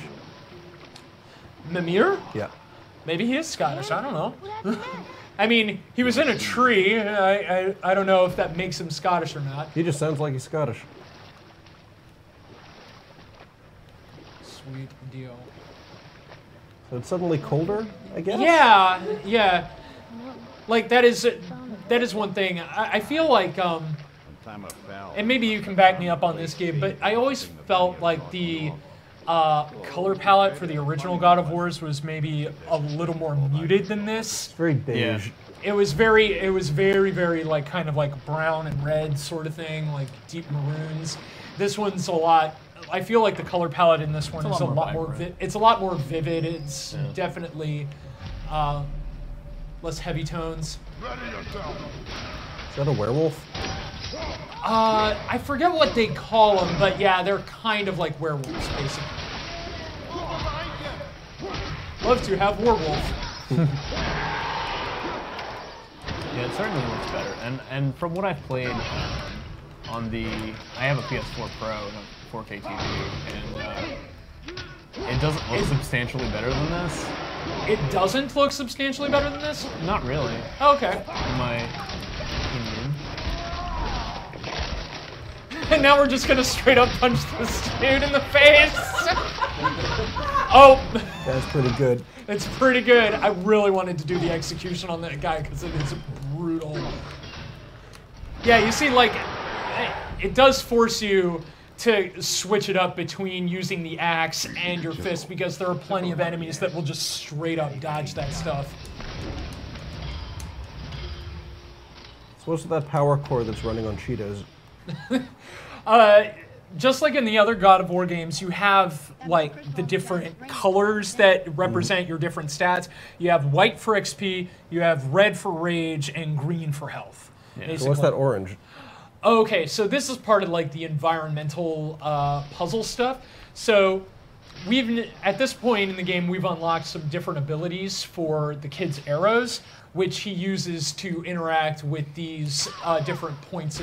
Mimir? Yeah. Maybe he is Scottish. I don't know. I mean, he was in a tree. I don't know if that makes him Scottish or not. He just sounds like he's Scottish. Sweet deal. So it's suddenly colder, I guess? Yeah. Like that is one thing. I feel like and maybe you can back me up on this, Gabe, but I always felt like the color palette for the original God of Wars was maybe a little more muted than this. It's very beige. It was very like kind of like brown and red sort of thing, like deep maroons. This one's a lot. I feel like the color palette in this one is a lot more. It's a lot more vivid. It's definitely less heavy tones. Is that a werewolf? I forget what they call them, but yeah, they're kind of like werewolves, basically. Love to have werewolf. Yeah, it certainly looks better. And from what I've played on I have a PS4 Pro and a 4K TV, and it doesn't look substantially better than this. It doesn't look substantially better than this? Not really. Okay. In my opinion. And now we're just gonna straight up punch this dude in the face. Oh. That's pretty good. It's pretty good. I really wanted to do the execution on that guy because it is brutal. Yeah, you see, like, it does force you to switch it up between using the axe and your fist because there are plenty of enemies that will just straight up dodge that stuff. So what's with that power core that's running on Cheetos? Just like in the other God of War games, you have like the different colors that represent your different stats. You have white for XP, you have red for rage, and green for health. Yeah. So what's that orange? Okay, so this is part of like the environmental puzzle stuff. So at this point in the game, we've unlocked some different abilities for the kid's arrows, which he uses to interact with these different points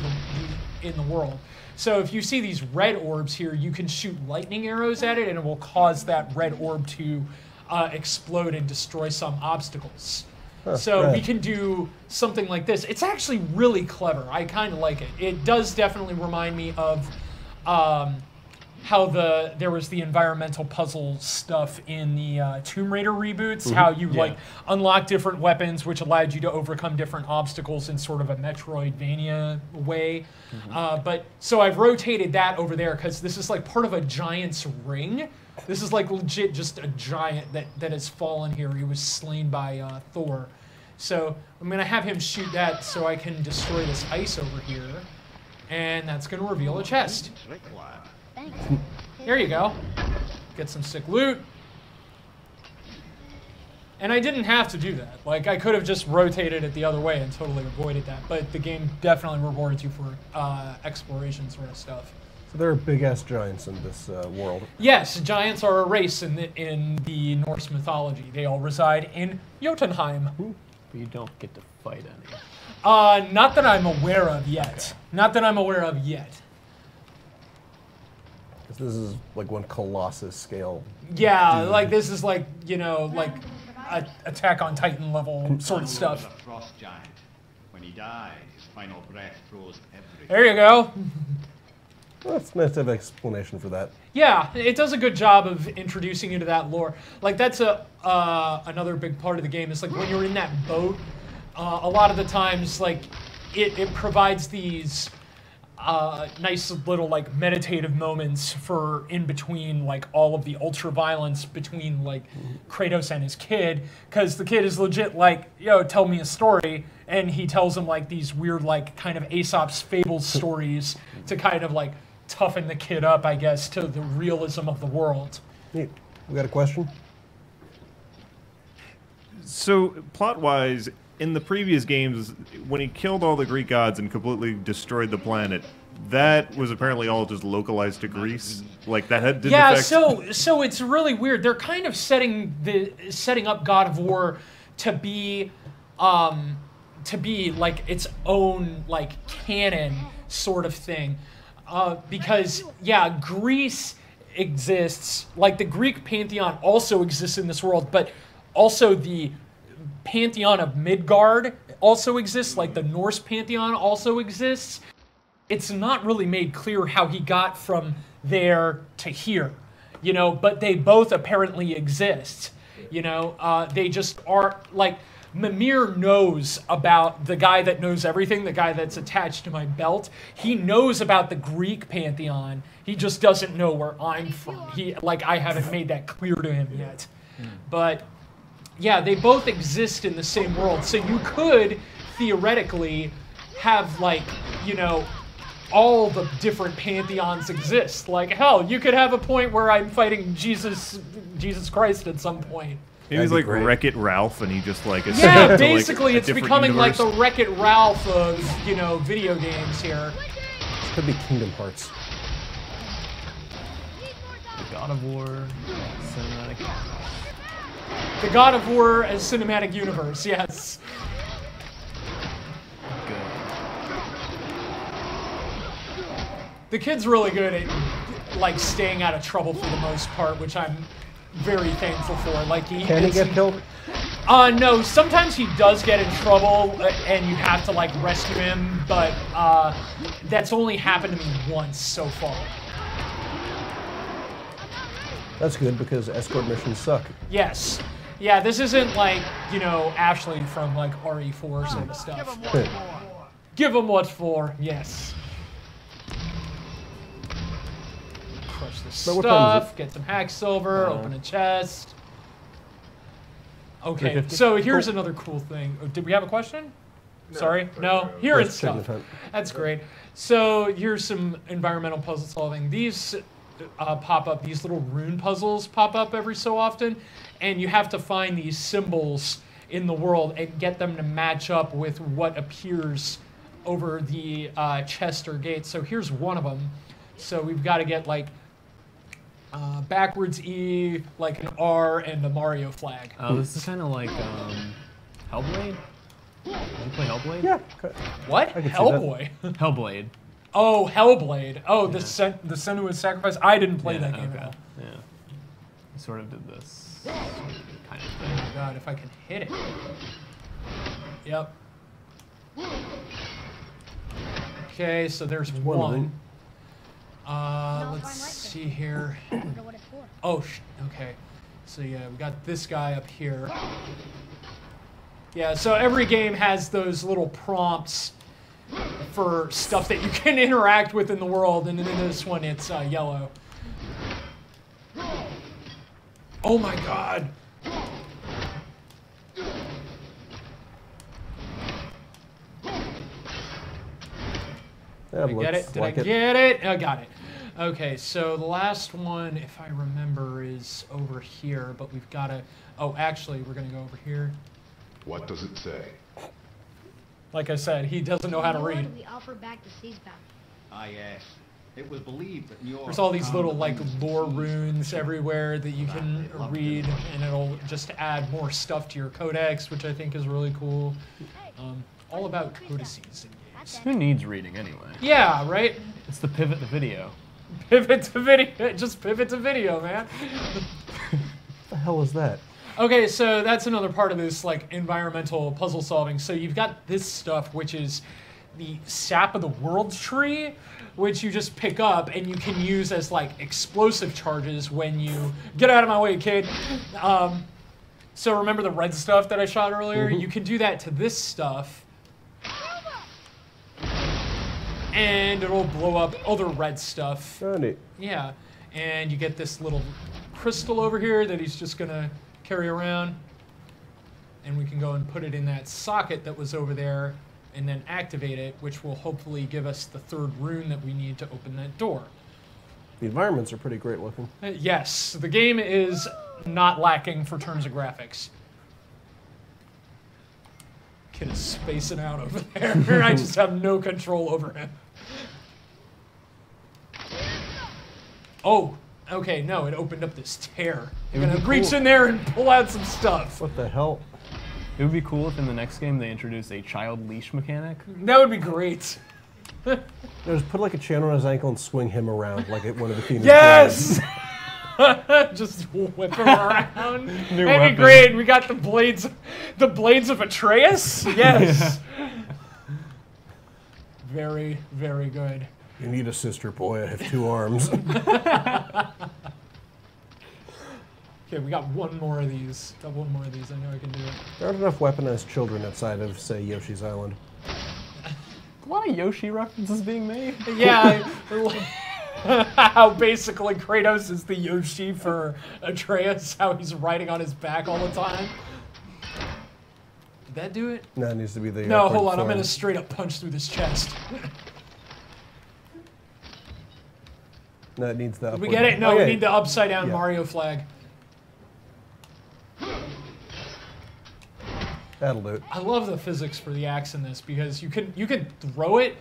in the world. So if you see these red orbs here, you can shoot lightning arrows at it, and it will cause that red orb to explode and destroy some obstacles. So we can do something like this. It's actually really clever. I kind of like it. It does definitely remind me of how there was the environmental puzzle stuff in the Tomb Raider reboots, how you like unlock different weapons, which allowed you to overcome different obstacles in sort of a Metroidvania way. But so I've rotated that over there because this is like part of a giant's ring. This is like legit just a giant that has fallen here. He was slain by Thor. So I'm gonna have him shoot that so I can destroy this ice over here. And that's gonna reveal a chest. Here you go. Get some sick loot. And I didn't have to do that. Like, I could have just rotated it the other way and totally avoided that. But the game definitely rewards you for exploration sort of stuff. So there are big-ass giants in this world. Yes, giants are a race in the Norse mythology. They all reside in Jotunheim. But you don't get to fight any. Not that I'm aware of yet. Okay. Not that I'm aware of yet. This is like one Colossus scale. Yeah, like this is like, you know, like Attack on Titan level sort of stuff. A frost giant. When he died, his final breath froze everything. There you go. Well, it's nice to have an explanation for that. Yeah, it does a good job of introducing you to that lore. Like that's another big part of the game. Is like when you're in that boat a lot of the times, like, it provides these nice little, like, meditative moments for in between, like, all of the ultra violence between, like, Kratos and his kid, because the kid is legit like, yo, tell me a story, and he tells him, like, these weird, like, kind of Aesop's fables stories to kind of, like, toughen the kid up, I guess, to the realism of the world. Neat. We got a question? So, plot-wise, in the previous games, when he killed all the Greek gods and completely destroyed the planet, that was apparently all just localized to Greece. Like that did yeah. affect... So it's really weird. They're kind of setting up God of War to be like its own like canon sort of thing, because yeah, Greece exists. Like the Greek pantheon also exists in this world, but also the pantheon of Midgard also exists, like the Norse pantheon also exists. It's not really made clear how he got from there to here, you know, but they both apparently exist, you know. They just are, like, Mimir knows about the guy that knows everything, the guy that's attached to my belt. He knows about the Greek pantheon. He just doesn't know where I'm from. I haven't made that clear to him yet. But yeah, they both exist in the same world. So you could theoretically have, like, you know, all the different pantheons exist. Like, hell, you could have a point where I'm fighting Jesus Christ at some point. He was like Wreck-It Ralph, and he just like yeah, basically like, it's becoming universe. like the Wreck-It Ralph of, you know, video games here. This could be Kingdom Hearts. The God of War cinematic. The God of War as cinematic universe, yes. Good. The kid's really good at, like, staying out of trouble for the most part, which I'm very thankful for. Like, Can he get killed? No, sometimes he does get in trouble, and you have to, like, rescue him, but that's only happened to me once so far. That's good, because escort missions suck. Yes. Yeah, this isn't like, you know, Ashley from, like, RE4 sort of stuff. Give him what for, yes. Crush the stuff, get some hack silver, open a chest. Okay, so here's another cool thing. Did we have a question? No, sorry? No? Here it's stuff. That's great. So here's some environmental puzzle solving. These pop up, these little rune puzzles pop up every so often, and you have to find these symbols in the world and get them to match up with what appears over the chest or gate. So here's one of them. So we've got to get, like, backwards E, like an R, and the Mario flag. Oh, this is kind of like Hellblade? Did you play Hellblade? Yeah. What? Hellboy? Hellblade. Oh, Hellblade. Oh, yeah. the Senua's Sacrifice. I didn't play that game at all. Yeah. I sort of did this kind of thing. Oh my god, if I can hit it. Yep. Okay, so there's one. Let's see here. Oh, okay. So yeah, we got this guy up here. Yeah, so every game has those little prompts for stuff that you can interact with in the world, and in this one it's yellow. Oh my god! Did I get it? Did I get it? I got it. Okay, so the last one, if I remember, is over here, but we've got to... Oh, actually, we're going to go over here. What does it say? Like I said, he doesn't know how to read. We offer back the seas back. Ah, yes. It was believed that Njord There's all these little, like, found the lore seas. runes everywhere that you can read, and it'll just add more stuff to your codex, which I think is really cool. All about codices in games. Who needs reading anyway? Yeah, right? It's the pivot to video. Pivot to video. Just pivot to video, man. What the hell is that? Okay, so that's another part of this, like, environmental puzzle solving. So you've got this stuff, which is the sap of the world tree, which you just pick up and you can use as, like, explosive charges when you... Get out of my way, kid! So remember the red stuff that I shot earlier? You can do that to this stuff. And it'll blow up other red stuff. Oh, neat. Yeah. And you get this little crystal over here that he's just going to carry around. And we can go and put it in that socket that was over there and then activate it, which will hopefully give us the third rune that we need to open that door. The environments are pretty great looking. Yes, the game is not lacking for terms of graphics. Kid is spacing out over there. I just have no control over him. Oh, okay, no, it opened up this tear. You're gonna reach in there and pull out some stuff. What the hell? It would be cool if in the next game they introduced a child leash mechanic. That would be great. Just put like a chain on his ankle and swing him around like at one of the Phoenix. Yes! Just whip him around. That'd be great. We got the blades of Atreus. Yes. Very, very good. You need a sister, boy. I have 2 arms. Okay, we got one more of these. Got one more of these. I know I can do it. There aren't enough weaponized children outside of, say, Yoshi's Island. A lot of Yoshi references being made. Yeah. How basically Kratos is the Yoshi for Atreus, how he's riding on his back all the time. Did that do it? No, it needs to be the... No, hold on. I'm going to straight up punch through this chest. No, it needs the... Did we get it? No, we need the upside down Mario flag. That'll do it. I love the physics for the axe in this because you can throw it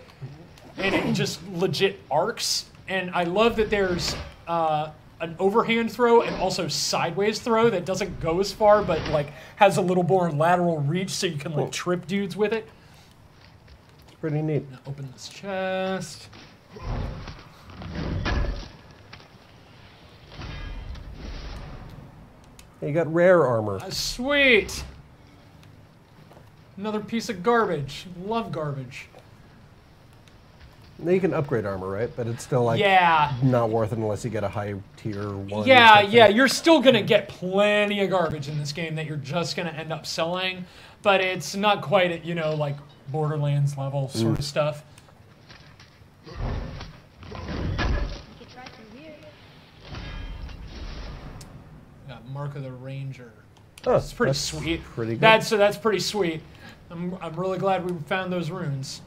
and it just legit arcs. And I love that there's an overhand throw and also sideways throw that doesn't go as far, but like has a little more lateral reach, so you can like trip dudes with it. It's pretty neat. Now open this chest. You got rare armor. Sweet. Another piece of garbage. Love garbage. Now you can upgrade armor, right? But it's still like not worth it unless you get a high tier 1. Yeah, you're still gonna get plenty of garbage in this game that you're just gonna end up selling, but it's not quite at, you know, like Borderlands level sort of stuff. Got Mark of the Ranger. Oh, that's pretty sweet. Pretty good. That's pretty sweet. I'm really glad we found those runes.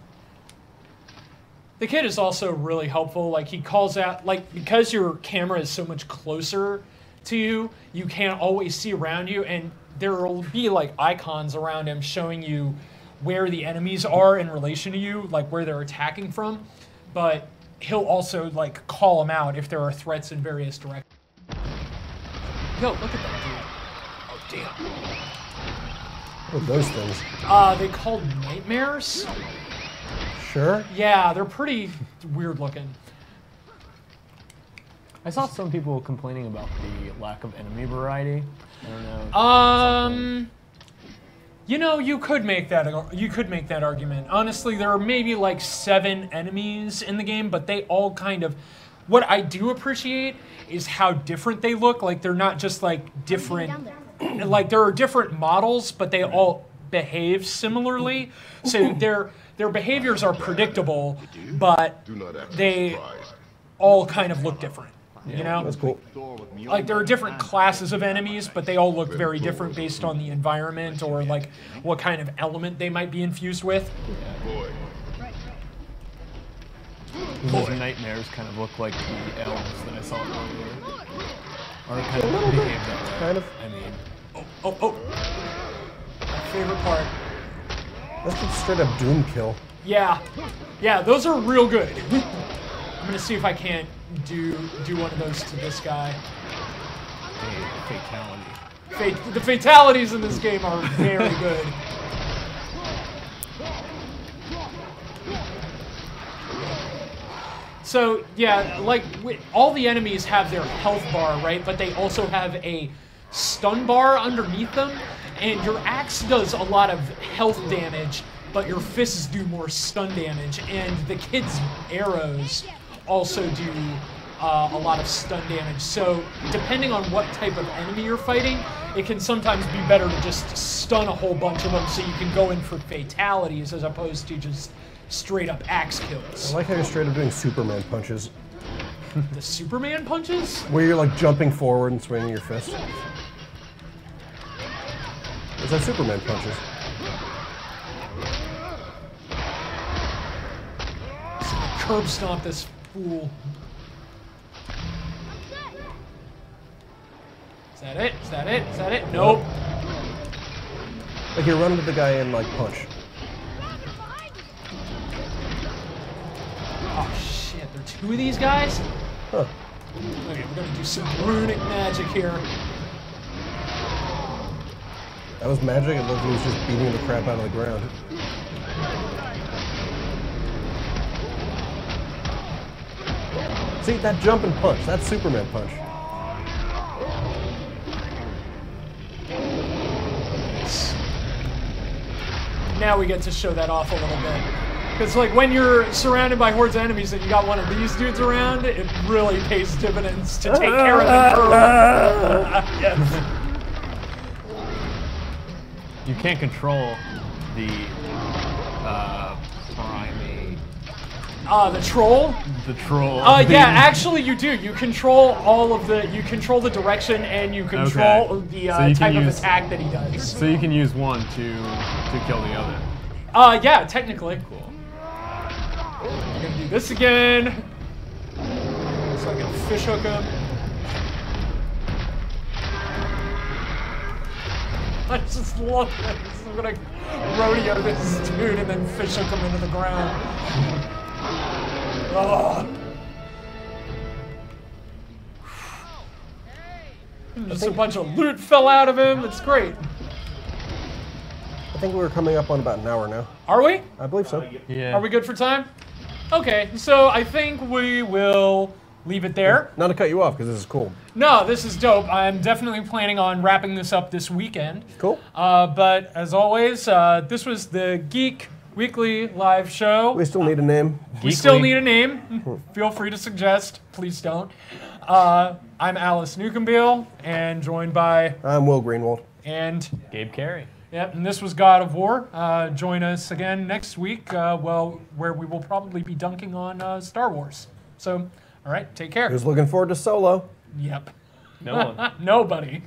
The kid is also really helpful. Like, he calls out, like, because your camera is so much closer to you, you can't always see around you, and there will be, like, icons around him showing you where the enemies are in relation to you, like, where they're attacking from. But he'll also, like, call them out if there are threats in various directions. Yo, look at that dude. Oh, damn. What are those things? They called nightmares. Sure. Yeah, they're pretty weird looking. I saw some people complaining about the lack of enemy variety. I don't know. You know, you could make that argument. Honestly, there are maybe like 7 enemies in the game, but they all kind of. What I do appreciate is how different they look. Like, they're not just like different. Like, there are different models, but they all behave similarly. So their behaviors are predictable, but they all kind of look different. You know? That's cool. Like, there are different classes of enemies, but they all look very different based on the environment or like what kind of element they might be infused with. Those nightmares kind of look like the elves that I saw earlier. Or kind of behave that way. Kind of. I mean. Oh. My favorite part. That's just straight up Doom kill. Yeah, those are real good. I'm gonna see if I can't do one of those to this guy. Fatality. The fatalities in this game are very good. So yeah, like all the enemies have their health bar, right? But they also have a stun bar underneath them, and your axe does a lot of health damage, but your fists do more stun damage, and the kid's arrows also do a lot of stun damage. So depending on what type of enemy you're fighting, it can sometimes be better to just stun a whole bunch of them so you can go in for fatalities as opposed to just straight up axe kills. I like how you're straight up doing Superman punches. The Superman punches? Where you're like jumping forward and swinging your fist. Is that Superman punches? Curb stomp this fool. Is that it? Is that it? Is that it? Nope. Like you run into the guy and like punch. Oh shit, there are two of these guys? Huh. Okay, we're gonna do some runic magic here. That was magic. It looked like he was just beating the crap out of the ground. See, that jump and punch. That's Superman punch. Now we get to show that off a little bit. Because like when you're surrounded by hordes of enemies and you got one of these dudes around, it really pays dividends to take care of them. Yes. You can't control the primate. The troll? The troll. Yeah, actually you do. You control all of the, you control the direction and you control the type of attack that he does. So you can use one to kill the other. Yeah, technically. Cool. I'm gonna do this again. So I can fish hook him. I just love this. I'm gonna rodeo this dude and then fish hook him into the ground. Oh. Just a bunch of loot fell out of him. It's great. I think we're coming up on about an hour now. Are we? I believe so. Yeah. Are we good for time? Okay, so I think we will leave it there. Not to cut you off, because this is cool. No, this is dope. I'm definitely planning on wrapping this up this weekend. Cool. But as always, this was the Geek Weekly live show. We still need a name. We still need a name. Feel free to suggest. Please don't. I'm Alice Newcombiel, and joined by... I'm Will Greenwald. And... Gabe Carey. Yep, and this was God of War. Join us again next week, where we will probably be dunking on Star Wars. So, all right, take care. Who's looking forward to Solo? Yep. No one. Nobody.